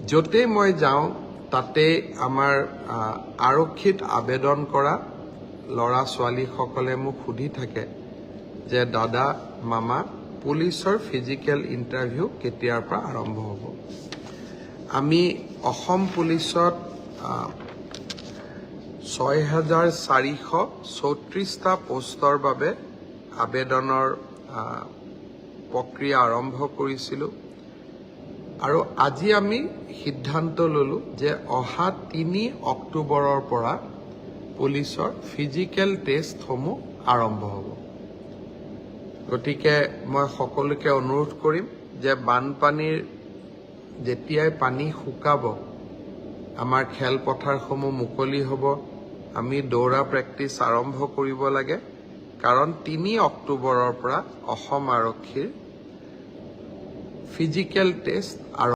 য'তে মই যাওঁ তাতে আমাৰ আৰক্ষীত আবেদন কৰা ল'ৰা ছোৱালীসকলে মোক সুধি থাকে যে দাদা মামা পুলিচৰ ফিজিকেল ইণ্টাৰভিউ কেতিয়াৰ পৰা আৰম্ভ হ'ব। আমি অসম পুলিচত 6,434টা পোষ্টৰ বাবে আবেদনৰ প্ৰক্ৰিয়া আৰম্ভ কৰিছিলোঁ আৰু আজি আমি সিদ্ধান্ত ল'লো যে অহা 3 অক্টোবৰৰ পৰা পুলিচৰ ফিজিকেল টেষ্টসমূহ আৰম্ভ হ'ব। গতিকে মই সকলোকে অনুৰোধ কৰিম যে বানপানীৰ যেতিয়াই পানী শুকাব আমাৰ খেলপথাৰসমূহ মুকলি হ'ব, আমি দৌৰা প্ৰেক্টিছ আৰম্ভ কৰিব লাগে, কাৰণ 3 অক্টোবৰৰ পৰা অসম আৰক্ষীৰ ফিজিকেল টেষ্ট